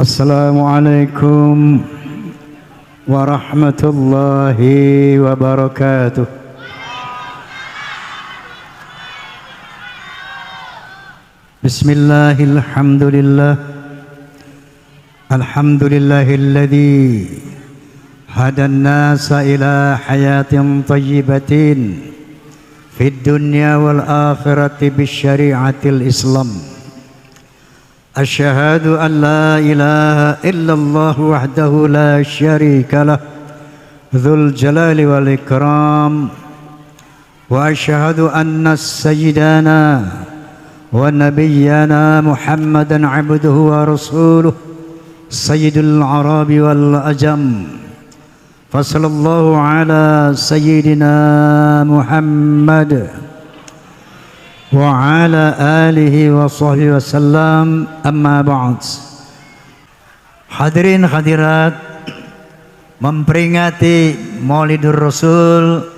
Assalamualaikum warahmatullahi wabarakatuh. Bismillahirrahmanirrahim. Alhamdulillahilladzi hadan nasa ila hayatin thayyibatin fid dunya wal akhirati bisyari'atil Islam. Asyhadu an la ilaha illallah wahdahu la syarika lah dzul jalali wal ikram wa asyhadu anna sayyidana wa nabiyyana Muhammadan abduhu wa rasuluh sayyidul arabi wal ajam fa sallallahu ala sayyidina Muhammad wa ala alihi wa sahbihi wasallam, amma ba'd. Hadirin hadirat, memperingati Maulidur Rasul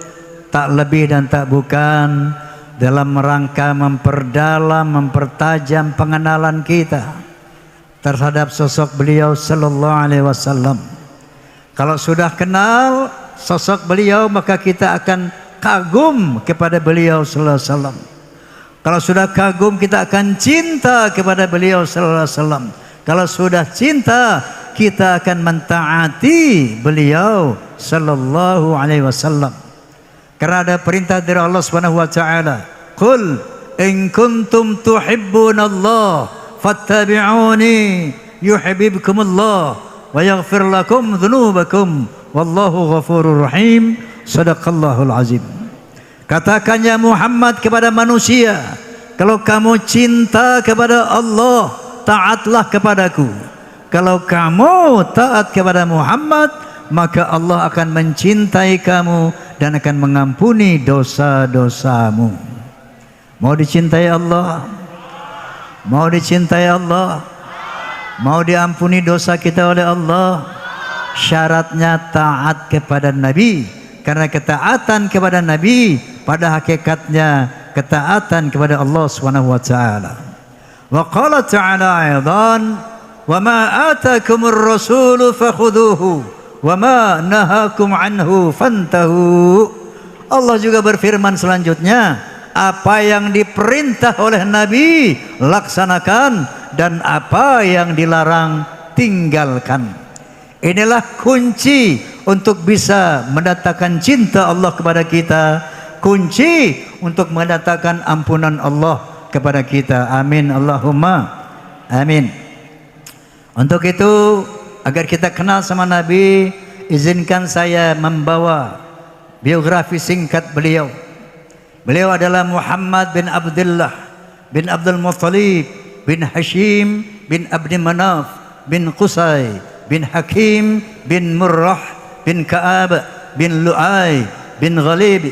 tak lebih dan tak bukan dalam rangka memperdalam, mempertajam pengenalan kita terhadap sosok beliau sallallahu alaihi wasallam. Kalau sudah kenal sosok beliau, maka kita akan kagum kepada beliau sallallahu alaihi wasallam. Kalau sudah kagum, kita akan cinta kepada beliau sallallahu alaihi wasallam. Kalau sudah cinta, kita akan mentaati beliau sallallahu alaihi wasallam. Karena ada perintah dari Allah Subhanahu wa taala, "Qul in kuntum tuhibbunallah fattabi'uni yuhibbukumullah wa yaghfir lakum dzunubakum wallahu ghafurur rahim." Shadaqallahul azim. Katakan ya Muhammad kepada manusia, kalau kamu cinta kepada Allah, taatlah kepadaku. Kalau kamu taat kepada Muhammad, maka Allah akan mencintai kamu dan akan mengampuni dosa-dosamu. Mau dicintai Allah? Mau dicintai Allah? Mau diampuni dosa kita oleh Allah? Syaratnya taat kepada Nabi. Karena ketaatan kepada Nabi pada hakikatnya ketaatan kepada Allah Subhanahu wa taala. Wa qala ta'ala aidan, "Wa ma atakumur rasulu fakhudhuhu wa ma nahakum anhu fantahu." Allah juga berfirman selanjutnya, apa yang diperintah oleh Nabi laksanakan dan apa yang dilarang tinggalkan. Inilah kunci untuk bisa mendatangkan cinta Allah kepada kita, kunci untuk mendatangkan ampunan Allah kepada kita. Amin Allahumma amin. Untuk itu, agar kita kenal sama Nabi, izinkan saya membawa biografi singkat beliau. Beliau adalah Muhammad bin Abdullah bin Abdul Muttalib bin Hashim bin Abdi Manaf bin Qusay bin Hakim bin Murrah bin Ka'ab bin Lu'ay bin Ghalib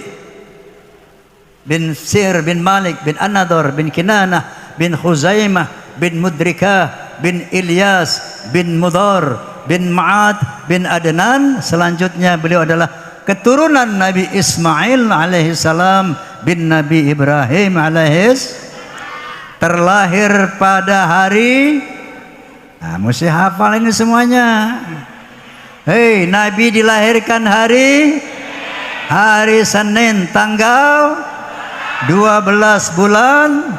bin Sir bin Malik bin An-Nadhr bin Kinanah bin Khuzaimah bin Mudrikah bin Ilyas bin Mudhar bin Ma'ad bin Adnan. Selanjutnya beliau adalah keturunan Nabi Ismail alaihi salam bin Nabi Ibrahim terlahir pada hari, nah, mesti hafal ini semuanya. Hei, Nabi dilahirkan hari Senin tanggal 12 bulan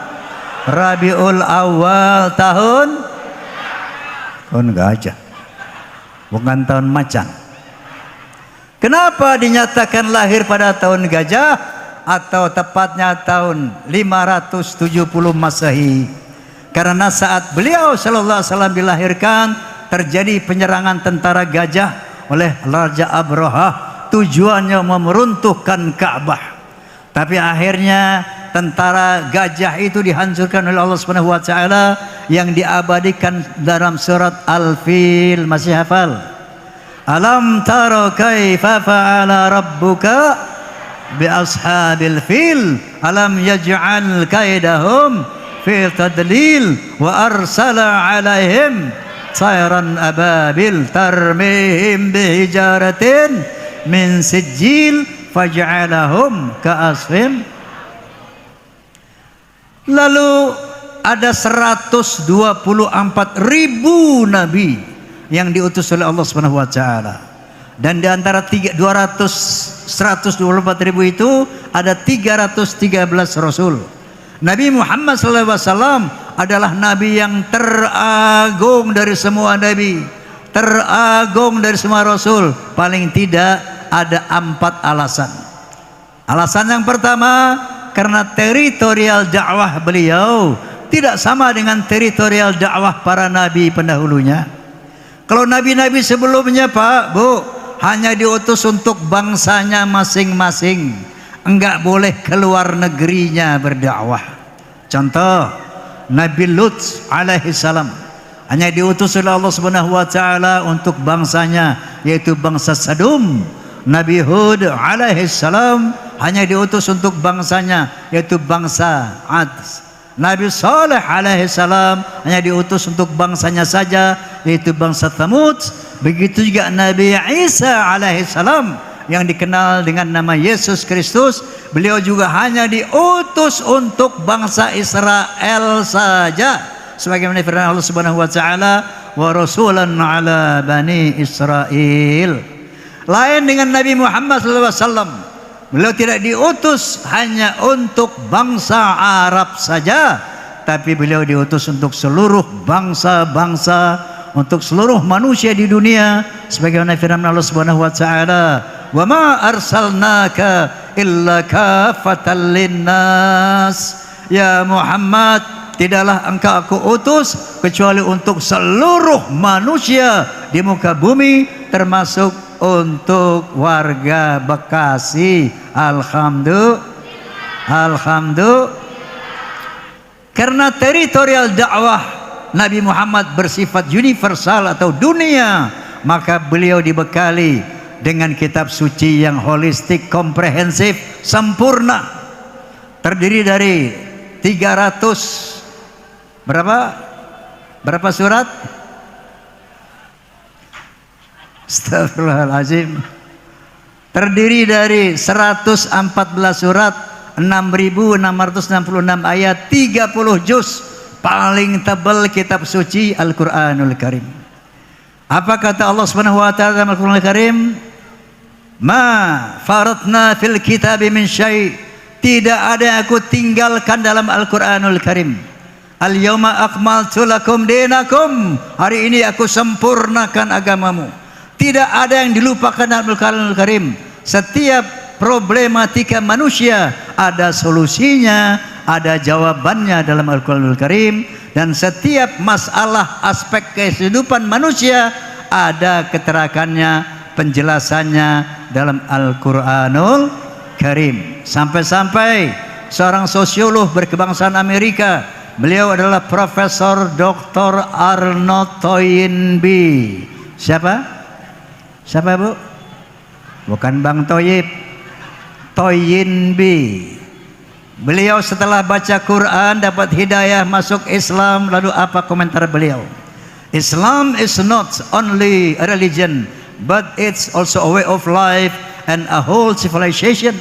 Rabiul Awal tahun gajah, bukan tahun macan. Kenapa dinyatakan lahir pada tahun gajah atau tepatnya tahun 570 Masehi? Karena saat beliau sallallahu alaihi wasallam dilahirkan, terjadi penyerangan tentara gajah oleh Raja Abrahah, tujuannya meruntuhkan Ka'bah. Tapi akhirnya tentara gajah itu dihancurkan oleh Allah Subhanahu wa taala yang diabadikan dalam surat Al-Fil. Masih hafal? Alam tara kaifa fa'ala rabbuka bi ashabil fil alam yaj'al kaidahum fi tadlil wa arsala alaihim sayran ababil tarmihim bihijaratin min sijil faj'alahum ka'asfin. Lalu ada 124.000 nabi yang diutus oleh Allah Subhanahu wa taala. Dan di antara 124.000 itu ada 313 rasul. Nabi Muhammad SAW adalah nabi yang teragung dari semua nabi, teragung dari semua rasul. Paling tidak ada 4 alasan. Alasan yang pertama, karena teritorial dakwah beliau tidak sama dengan teritorial dakwah para nabi pendahulunya. Kalau nabi-nabi sebelumnya, Pak, Bu, hanya diutus untuk bangsanya masing-masing, enggak boleh keluar negerinya berdakwah. Contoh, Nabi Lut alaihi salam hanya diutus oleh Allah Subhanahu wa taala untuk bangsanya, yaitu bangsa Sadum. Nabi Hud alaihi salam hanya diutus untuk bangsanya, yaitu bangsa Ad. Nabi Saleh alaihi salam hanya diutus untuk bangsanya saja, yaitu bangsa Thamud. Begitu juga Nabi Isa alaihi salam yang dikenal dengan nama Yesus Kristus, beliau juga hanya diutus untuk bangsa Israel saja, sebagaimana firman Allah Subhanahu wa taala, wa rasulan ala bani Israel. Lain dengan Nabi Muhammad SAW, beliau tidak diutus hanya untuk bangsa Arab saja, tapi beliau diutus untuk seluruh bangsa-bangsa, untuk seluruh manusia di dunia, sebagaimana firman Allah Subhanahu wa taala, wa ma arsalnaka illa kafatan linnas. Ya Muhammad, tidaklah engkau aku utus kecuali untuk seluruh manusia di muka bumi, termasuk untuk warga Bekasi. Alhamdulillah. Karena teritorial dakwah Nabi Muhammad bersifat universal atau dunia, maka beliau dibekali dengan kitab suci yang holistik, komprehensif, sempurna, terdiri dari 300 berapa surat? Astagfirullahaladzim. Terdiri dari 114 surat, 6.666 ayat, 30 juz. Paling tebal kitab suci Al-Quranul Karim. Apa kata Allah Subhanahu wa taala dalam Al-Quranul Karim? Ma faratna fil kitabi min syai'. Tidak ada yang aku tinggalkan dalam Al-Quranul Karim. Al-yawma akmaltu lakum dinakum. Hari ini aku sempurnakan agamamu. Tidak ada yang dilupakan dalam Al-Quranul Karim. Setiap problematika manusia ada solusinya, ada jawabannya dalam Al-Quranul Karim. Dan setiap masalah aspek kehidupan manusia ada keterangannya, penjelasannya dalam Al-Quranul Karim. Sampai-sampai seorang sosiolog berkebangsaan Amerika, beliau adalah Profesor Dr. Arnold Toynbee. Siapa Bu? Bukan Bang Toyib, Toynbee. Beliau setelah baca Quran dapat hidayah masuk Islam. Lalu apa komentar beliau? Islam is not only a religion, but it's also a way of life and a whole civilization.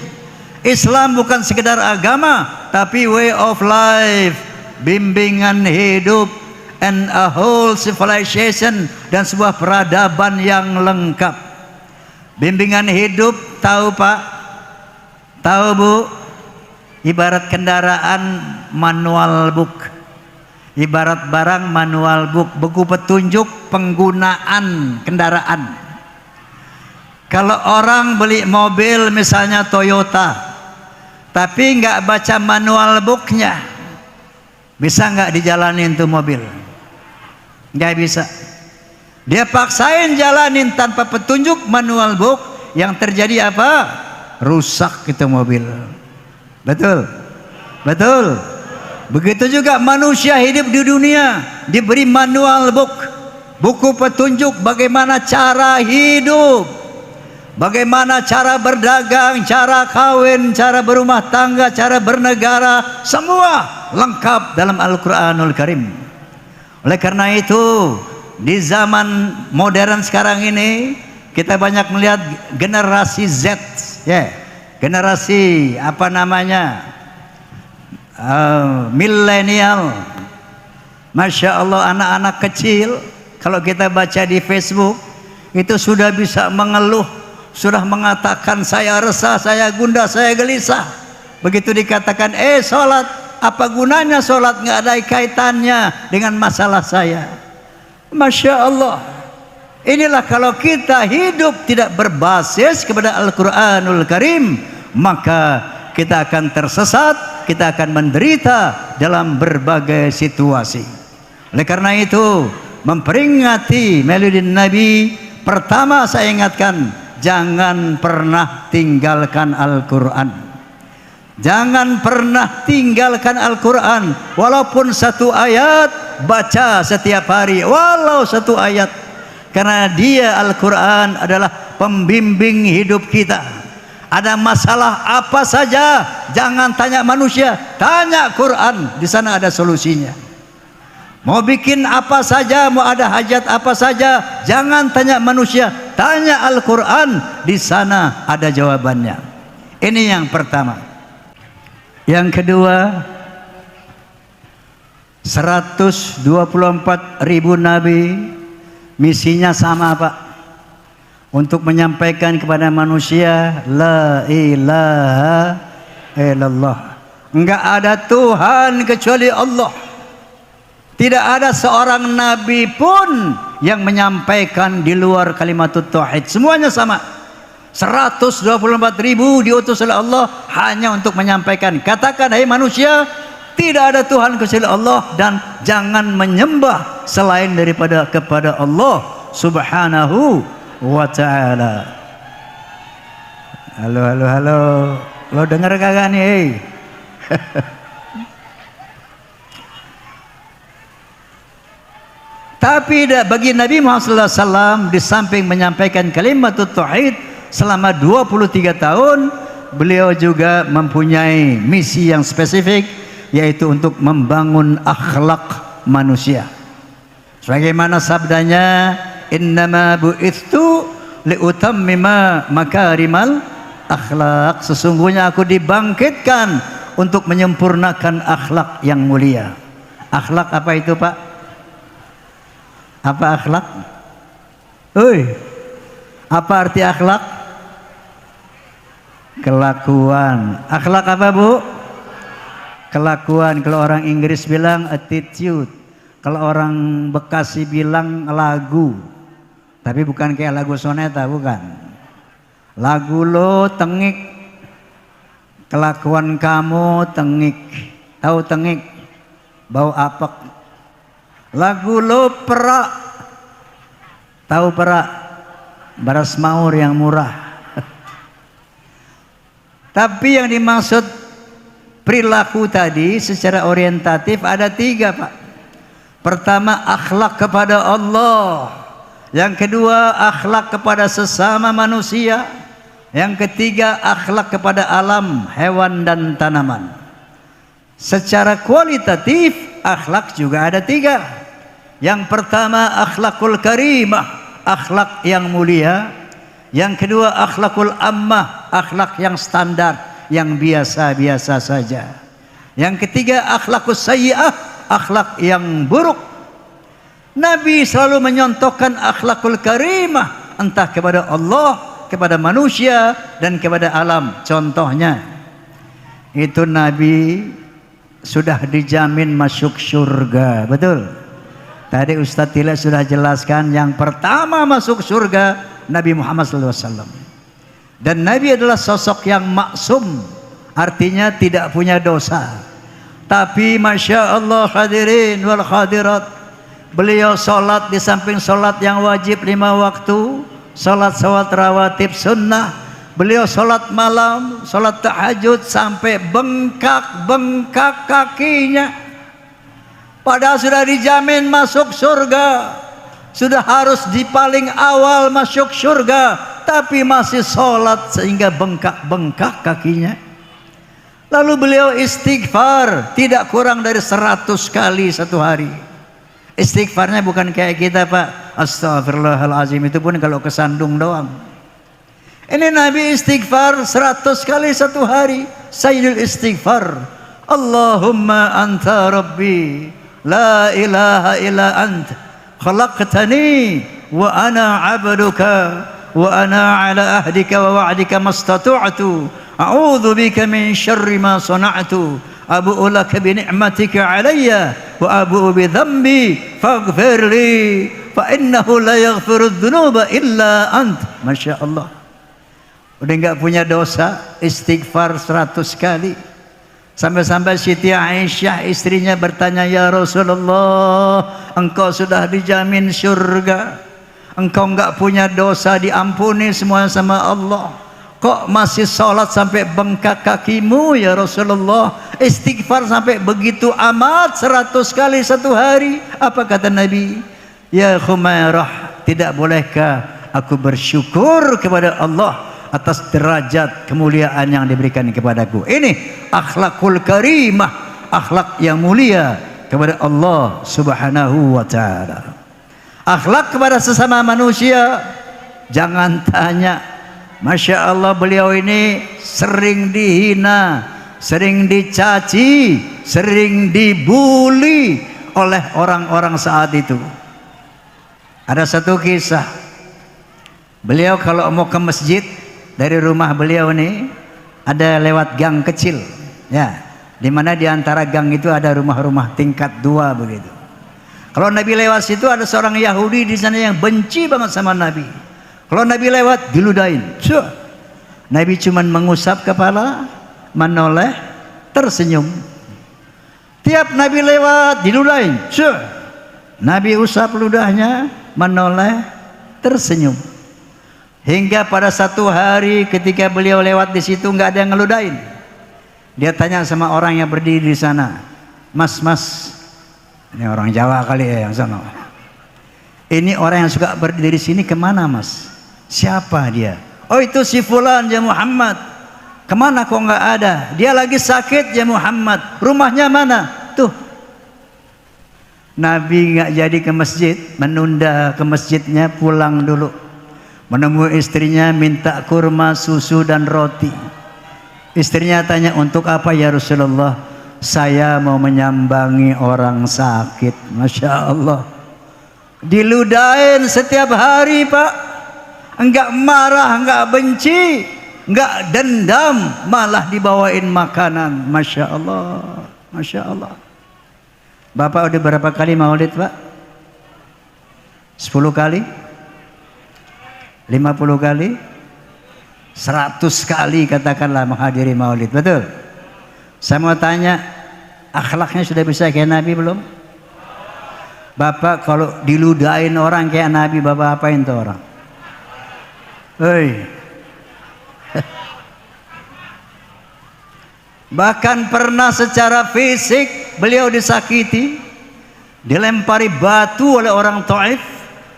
Islam bukan sekedar agama, tapi way of life, bimbingan hidup, and a whole civilization, dan sebuah peradaban yang lengkap. Bimbingan hidup, tahu Pak? Tahu Bu? Ibarat kendaraan, manual book. Ibarat barang, manual book. Buku petunjuk penggunaan kendaraan. Kalau orang beli mobil misalnya Toyota, tapi nggak baca manual booknya, bisa nggak dijalanin tuh mobil? Nggak bisa. Dia paksain jalanin tanpa petunjuk manual book, yang terjadi apa? Rusak itu mobil. Betul? Betul. Begitu juga manusia hidup di dunia, diberi manual book, buku petunjuk bagaimana cara hidup, bagaimana cara berdagang, cara kawin, cara berumah tangga, cara bernegara, semua lengkap dalam Al-Quranul Karim. Oleh karena itu, di zaman modern sekarang ini, kita banyak melihat generasi Z, generasi apa namanya, milenial, Masya Allah, anak-anak kecil kalau kita baca di Facebook itu sudah bisa mengeluh, sudah mengatakan saya resah, saya gundah, saya gelisah. Begitu dikatakan sholat, apa gunanya sholat, nggak ada kaitannya dengan masalah saya. Masya Allah. Inilah kalau kita hidup tidak berbasis kepada Al-Quranul Karim, maka kita akan tersesat, kita akan menderita dalam berbagai situasi. Oleh karena itu, memperingati Maulidin Nabi, pertama saya ingatkan, jangan pernah tinggalkan Al-Quran. Jangan pernah tinggalkan Al-Quran. Walaupun satu ayat, baca setiap hari, walau satu ayat. Karena dia Al-Quran adalah pembimbing hidup kita. Ada masalah apa saja, jangan tanya manusia, tanya Quran, di sana ada solusinya. Mau bikin apa saja, mau ada hajat apa saja, jangan tanya manusia, tanya Al-Quran, di sana ada jawabannya. Ini yang pertama. Yang kedua, 124.000 nabi, misinya sama Pak, untuk menyampaikan kepada manusia la ilaha illallah. Enggak ada Tuhan kecuali Allah. Tidak ada seorang nabi pun yang menyampaikan di luar kalimat tauhid. Semuanya sama. 124.000 diutus oleh Allah hanya untuk menyampaikan, katakan hai manusia, tidak ada Tuhan kecuali Allah, dan jangan menyembah selain daripada kepada Allah Subhanahu wa ta'ala. Halo, halo, halo. Lo dengar kagak nih? Tapi bagi Nabi Muhammad SAW, di samping menyampaikan kalimat tauhid selama 23 tahun, beliau juga mempunyai misi yang spesifik, yaitu untuk membangun akhlak manusia. Sebagaimana sabdanya, innama bu'ithu liutammima makarimal akhlak. Sesungguhnya aku dibangkitkan untuk menyempurnakan akhlak yang mulia. Akhlak apa itu Pak? Apa akhlak? Apa arti akhlak? Kelakuan. Akhlak apa Bu? Kelakuan. Kalau orang Inggris bilang attitude, kalau orang Bekasi bilang lagu, tapi bukan kayak lagu soneta, bukan. Lagu lo tengik, kelakuan kamu tengik. Tahu tengik? Bau apek. Lagu lo perak, tahu perak? Beras maur yang murah. Tapi yang dimaksud perilaku tadi secara orientatif ada 3 Pak. Pertama, akhlak kepada Allah. Yang kedua, akhlak kepada sesama manusia. Yang ketiga, akhlak kepada alam, hewan dan tanaman. Secara kualitatif, akhlak juga ada 3. Yang pertama, akhlakul karimah, akhlak yang mulia. Yang kedua, akhlakul ammah, akhlak yang standar, yang biasa-biasa saja. Yang ketiga, akhlakus sayyi'ah, akhlak yang buruk. Nabi selalu menyontohkan akhlakul karimah, entah kepada Allah, kepada manusia, dan kepada alam. Contohnya, itu Nabi sudah dijamin masuk surga. Betul? Tadi Ustadz Tila sudah jelaskan, yang pertama masuk surga Nabi Muhammad SAW. Dan Nabi adalah sosok yang maksum, artinya tidak punya dosa. Tapi Masya Allah hadirin wal hadirat, beliau sholat di samping sholat yang wajib 5 waktu, sholat rawatib sunnah, beliau sholat malam, sholat tahajud sampai bengkak-bengkak kakinya. Padahal sudah dijamin masuk surga, sudah harus di paling awal masuk surga, tapi masih sholat sehingga bengkak-bengkak kakinya. Lalu beliau istighfar tidak kurang dari 100 kali satu hari. Istighfarnya bukan kayak kita Pak, astagfirullahaladzim, itu pun kalau kesandung doang. Ini Nabi istighfar 100 kali satu hari. Sayyidul istighfar, Allahumma anta rabbi, la ilaha illa anta khalaqtani wa ana 'abduka wa ana 'ala ahdika wa wa'dika mastata'tu a'udzu bika min syarri ma sana'tu abu'u laka bi ni'matika 'alayya wa abu'u bi dhanbi faghfir li fa innahu la yaghfiru dzunuba illa anta. Masya Allah. Udah enggak punya dosa, istighfar 100 kali. Sampai-sampai Siti Aisyah istrinya bertanya, ya Rasulullah, engkau sudah dijamin surga, engkau enggak punya dosa, diampuni semua sama Allah, kok masih sholat sampai bengkak kakimu ya Rasulullah, istighfar sampai begitu amat 100 kali satu hari? Apa kata Nabi? Ya Khumairah, tidak bolehkah aku bersyukur kepada Allah atas derajat kemuliaan yang diberikan kepadaku? Ini akhlakul karimah, akhlak yang mulia kepada Allah Subhanahu wa ta'ala. Akhlak kepada sesama manusia, jangan tanya. Masya Allah, beliau ini sering dihina, sering dicaci, sering dibuli oleh orang-orang saat itu. Ada satu kisah, beliau kalau mau ke masjid, dari rumah beliau ini ada lewat gang kecil, ya, di mana di antara gang itu ada rumah-rumah tingkat 2 begitu. Kalau Nabi lewat situ, ada seorang Yahudi di sana yang benci banget sama Nabi. Kalau Nabi lewat, diludahin. Nabi cuman mengusap kepala, menoleh, tersenyum. Tiap Nabi lewat, diludahin. Nabi usap ludahnya, menoleh, tersenyum. Hingga pada satu hari ketika beliau lewat di situ, nggak ada yang ngeludahin. Dia tanya sama orang yang berdiri di sana, mas, ini orang Jawa kali ya yang sana, ini orang yang suka berdiri di sini kemana mas? Siapa dia? Oh itu si Fulan ya Muhammad. Kemana kok nggak ada? Dia lagi sakit ya Muhammad. Rumahnya mana? Tuh. Nabi nggak jadi ke masjid, menunda ke masjidnya, pulang dulu. Menemui istrinya, minta kurma, susu dan roti. Istrinya tanya, untuk apa ya Rasulullah? Saya mau menyambangi orang sakit. Masya Allah. Diludahin setiap hari Pak. Enggak marah, enggak benci, enggak dendam, malah dibawain makanan. Masya Allah, Masya Allah. Bapak udah berapa kali maulid Pak? 10 kali? 50 kali? 100 kali katakanlah menghadiri maulid, betul? Saya mau tanya, akhlaknya sudah bisa kayak Nabi belum? Bapak kalau diludahin orang kayak Nabi, Bapak apain tuh orang? Hei. Bahkan pernah secara fisik beliau disakiti, dilempari batu oleh orang Taif,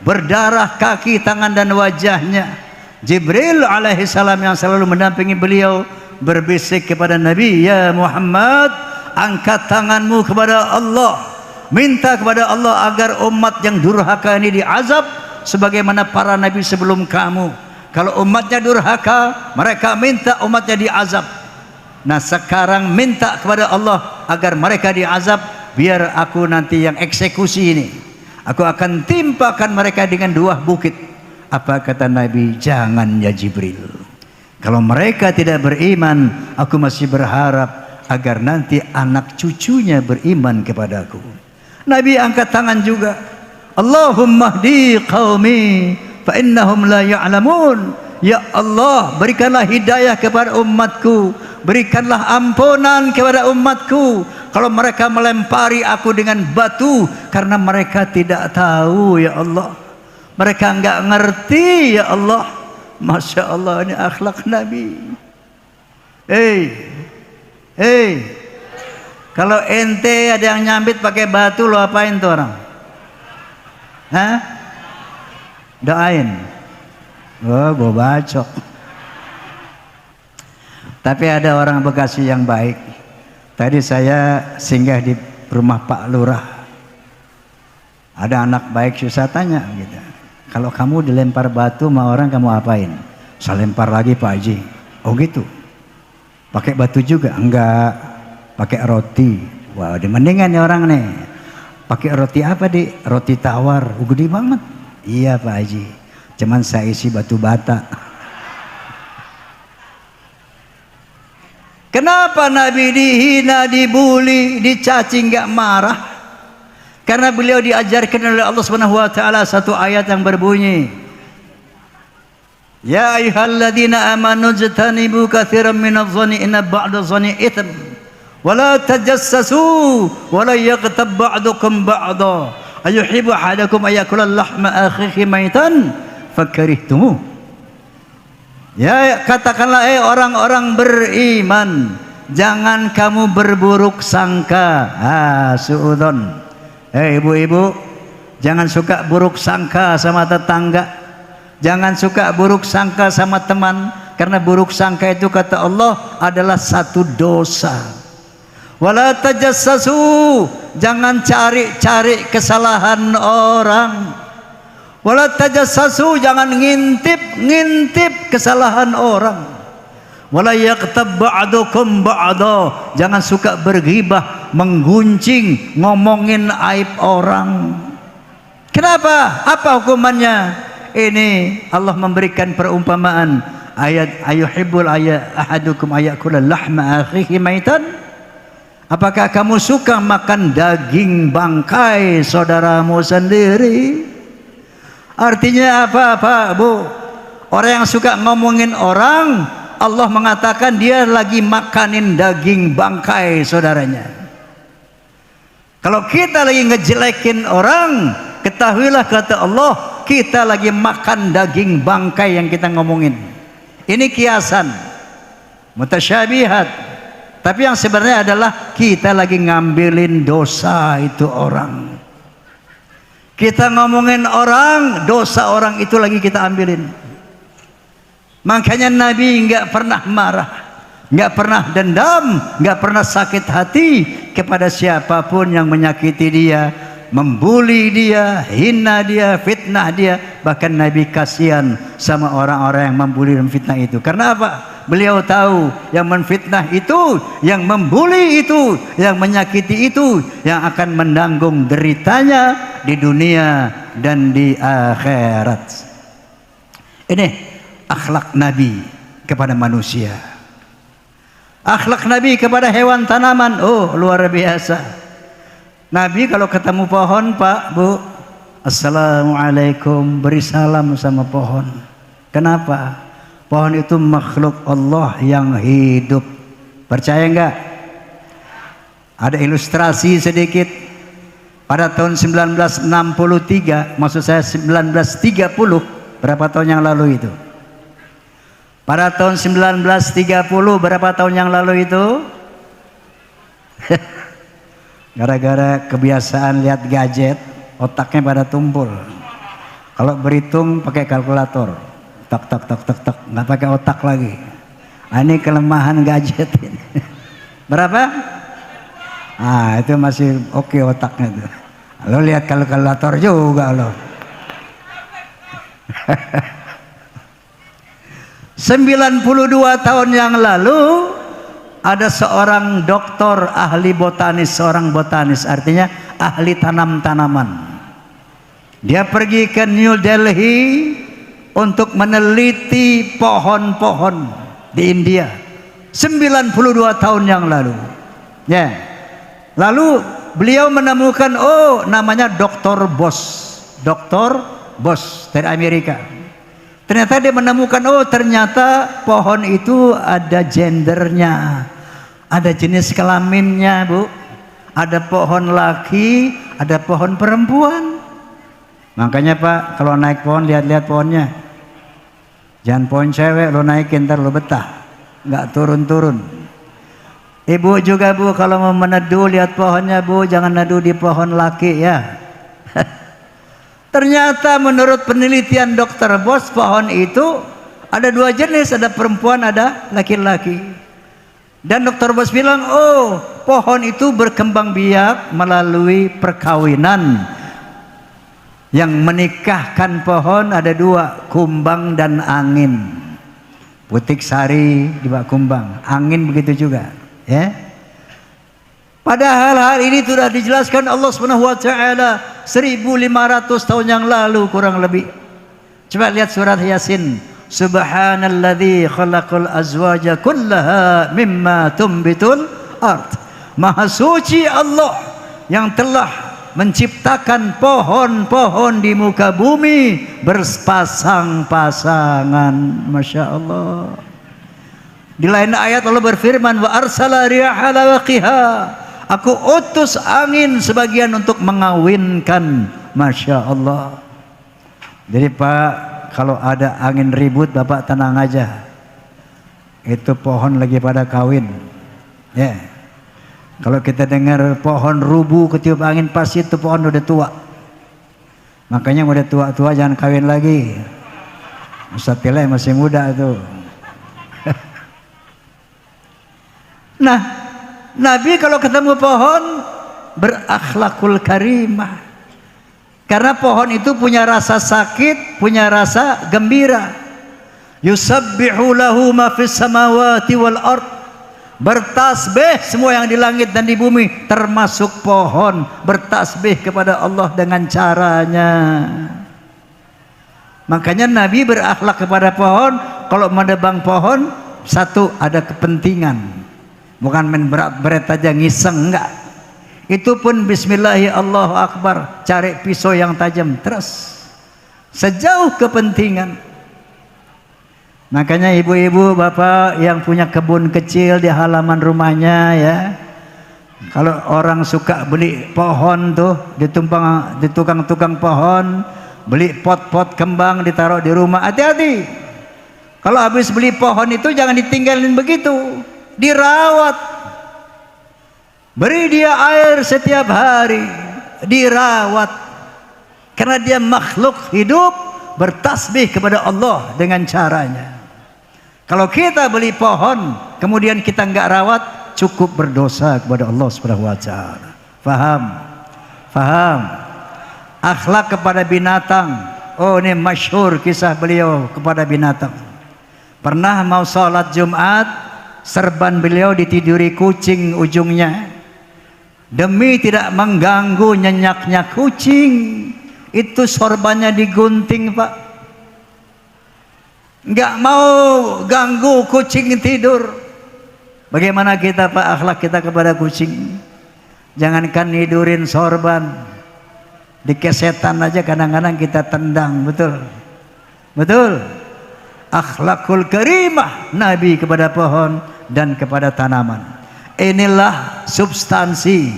berdarah kaki, tangan dan wajahnya. Jibril alaihi salam yang selalu mendampingi beliau berbisik kepada Nabi, ya Muhammad, angkat tanganmu kepada Allah, minta kepada Allah agar umat yang durhaka ini diazab sebagaimana para nabi sebelum kamu. Kalau umatnya durhaka, mereka minta umatnya diazab. Nah sekarang minta kepada Allah agar mereka diazab, biar aku nanti yang eksekusi ini. Aku akan timpakan mereka dengan 2 bukit. Apa kata Nabi? Jangan ya Jibril. Kalau mereka tidak beriman, aku masih berharap agar nanti anak cucunya beriman kepadaku. Nabi angkat tangan juga. Allahumma hdi qaumi fa innahum la ya'lamun. Ya Allah, berikanlah hidayah kepada umatku, berikanlah ampunan kepada umatku kalau mereka melempari aku dengan batu, karena mereka tidak tahu ya Allah, mereka enggak ngerti ya Allah. Masya Allah, ini akhlak Nabi. Kalau ente ada yang nyambit pakai batu, lo apain tuh orang? Hah? Doain. Oh, gue bacok. Tapi ada orang Bekasi yang baik. Tadi saya singgah di rumah Pak Lurah. Ada anak baik, saya tanya gitu. Kalau kamu dilempar batu sama orang, kamu apain? Saya lempar lagi Pak Haji. Oh gitu. Pakai batu juga? Enggak. Pakai roti. Wah, mendingan nih orang nih. Pakai roti apa, Dik? Roti tawar. Gede banget. Iya Pak Haji, cuman saya isi batu bata. Kenapa Nabi dihina, dibuli, dicaci nggak marah? Karena beliau diajarkan oleh Allah Subhanahu wa taala satu ayat yang berbunyi, ya ayyuhalladzina amanu jtanibu katsiran minadh-dhanni inna ba'dadh-dhanni itsm wa la tajassasu wa la yaghtab ba'dukum ba'dha ayuhibbu ahadakum ayakula lahma akhihi maitan fakarihtumuh. Ya, katakanlah orang-orang beriman, jangan kamu berburuk sangka. Suudzon. Ibu-ibu, jangan suka buruk sangka sama tetangga. Jangan suka buruk sangka sama teman, karena buruk sangka itu kata Allah adalah satu dosa. Wala tajassasu, jangan cari-cari kesalahan orang. Wala tajassasu, jangan ngintip kesalahan orang. Wala yaqtab ba'dukum ba'da, jangan suka berghibah, menggunjing, ngomongin aib orang. Kenapa? Apa hukumannya? Ini Allah memberikan perumpamaan ayat ayuhibbul ahadukum ayakula lahma akhihi maitan. Apakah kamu suka makan daging bangkai saudaramu sendiri? Artinya apa Pak Bu? Orang yang suka ngomongin orang, Allah mengatakan dia lagi makanin daging bangkai saudaranya. Kalau kita lagi ngejelekin orang, ketahuilah kata Allah, kita lagi makan daging bangkai yang kita ngomongin. Ini kiasan, mutasyabihat. Tapi yang sebenarnya adalah kita lagi ngambilin dosa itu orang. Kita ngomongin orang, dosa orang itu lagi kita ambilin. Makanya Nabi nggak pernah marah, nggak pernah dendam, nggak pernah sakit hati kepada siapapun yang menyakiti dia, membuli dia, hina dia, fitnah dia. Bahkan Nabi kasihan sama orang-orang yang membuli dan fitnah itu. Karena apa? Beliau tahu yang menfitnah itu, yang membuli itu, yang menyakiti itu, yang akan menanggung deritanya di dunia dan di akhirat. Ini akhlak Nabi kepada manusia. Akhlak Nabi kepada hewan tanaman, oh luar biasa. Nabi kalau ketemu pohon, Pak, Bu, assalamualaikum, beri salam sama pohon. Kenapa? Pohon itu makhluk Allah yang hidup. Percaya enggak? Ada ilustrasi sedikit. Pada tahun 1963, maksud saya 1930, berapa tahun yang lalu itu? Pada tahun 1930, berapa tahun yang lalu itu? Gara-gara kebiasaan lihat gadget, otaknya pada tumpul. Kalau berhitung pakai kalkulator. Tok tok tok tok tok, nggak pakai otak lagi. Ini kelemahan gadget ini. Berapa? Itu masih oke otaknya tuh. Lo lihat kalkulator juga lo. 92 tahun yang lalu ada seorang doktor ahli botanis, seorang botanis artinya ahli tanam-tanaman. Dia pergi ke New Delhi untuk meneliti pohon-pohon di India 92 tahun yang lalu. Ya. Lalu beliau menemukan, oh namanya Dr. Boss. Dr. Boss dari Amerika. Ternyata dia menemukan, oh ternyata pohon itu ada gendernya, ada jenis kelaminnya, Bu. Ada pohon laki, ada pohon perempuan. Makanya Pak, kalau naik pohon lihat-lihat pohonnya. Jangan pohon cewek lo naikin, ntar lo betah, nggak turun-turun. Ibu juga Bu, kalau mau meneduh lihat pohonnya Bu, jangan neduh di pohon laki ya. Ternyata menurut penelitian Dr. Boss, pohon itu ada dua jenis, ada perempuan, ada laki-laki. Dan Dr. Boss bilang, oh pohon itu berkembang biak melalui perkawinan. Yang menikahkan pohon ada dua, kumbang dan angin. Putik sari di bawah kumbang, angin begitu juga. Ya. Padahal hal ini sudah dijelaskan Allah Subhanahu wa taala 1500 tahun yang lalu kurang lebih. Coba lihat surat Yasin. Subhanalladzi khalaqal azwaja kullaha mimma tumbitul ard. Maha suci Allah yang telah menciptakan pohon-pohon di muka bumi berpasang-pasangan. Masya Allah. Di lain ayat Allah berfirman, wa arsala riyaha lawaqiha. Aku utus angin sebagian untuk mengawinkan. Masya Allah. Jadi Pak, kalau ada angin ribut, Bapak tenang aja. Itu pohon lagi pada kawin. Ya. Kalau kita dengar pohon rubuh ketiup angin, pasti itu pohon udah tua. Makanya udah tua-tua jangan kawin lagi. Ustaz Pile masih muda itu. Nah, Nabi kalau ketemu pohon berakhlakul karimah. Karena pohon itu punya rasa sakit, punya rasa gembira. Yusabbihu lahu ma fis samawati wal ard. Bertasbih semua yang di langit dan di bumi, termasuk pohon, bertasbih kepada Allah dengan caranya. Makanya Nabi berakhlak kepada pohon. Kalau menebang pohon, satu ada kepentingan, bukan main berat-berat aja ngiseng, enggak. Itu pun bismillahi Allahu akbar, cari pisau yang tajam terus, sejauh kepentingan. Makanya ibu-ibu, bapak yang punya kebun kecil di halaman rumahnya ya, kalau orang suka beli pohon tuh di tukang-tukang pohon, beli pot-pot kembang ditaruh di rumah, hati-hati. Kalau habis beli pohon itu jangan ditinggalin begitu, dirawat, beri dia air setiap hari, dirawat, karena dia makhluk hidup bertasbih kepada Allah dengan caranya. Kalau kita beli pohon kemudian kita enggak rawat, cukup berdosa kepada Allah Subhanahu wa taala. Faham? Faham? Akhlak kepada binatang. Oh, ini masyhur kisah beliau kepada binatang. Pernah mau sholat Jumat, serban beliau ditiduri kucing ujungnya. Demi tidak mengganggu nyenyaknya kucing, itu sorbannya digunting, Pak. Nggak mau ganggu kucing tidur. Bagaimana kita Pak akhlak kita kepada kucing? Jangankan nidurin sorban, dikesetan aja kadang-kadang kita tendang, betul? Betul? Akhlakul karimah Nabi kepada pohon dan kepada tanaman. Inilah substansi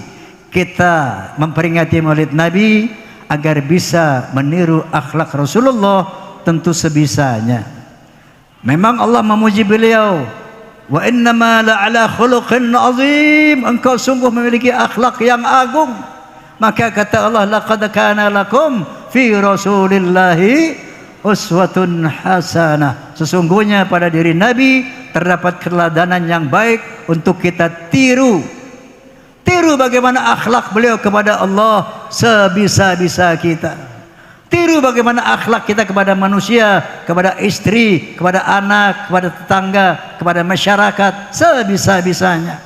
kita memperingati Maulid Nabi agar bisa meniru akhlak Rasulullah tentu sebisanya. Memang Allah memuji beliau, wa innama la'ala khuluqin azim, engkau sungguh memiliki akhlak yang agung. Maka kata Allah, laqad kana lakum fi rasulillahi uswatun hasanah. Sesungguhnya pada diri Nabi terdapat keteladanan yang baik untuk kita tiru. Tiru bagaimana akhlak beliau kepada Allah sebisa-bisa kita. Tiru bagaimana akhlak kita kepada manusia, kepada istri, kepada anak, kepada tetangga, kepada masyarakat sebisa-bisanya.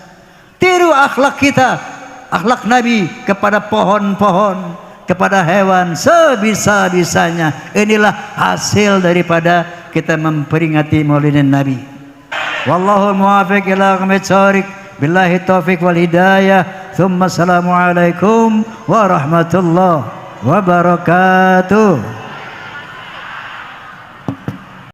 Tiru akhlak kita, akhlak Nabi kepada pohon-pohon, kepada hewan sebisa-bisanya. Inilah hasil daripada kita memperingati Maulidin Nabi. Wallahu muwaffiq ila aqwamit thoriq. Billahi taufiq wal hidayah. Thumma assalamualaikum warahmatullahi wabarakatuh.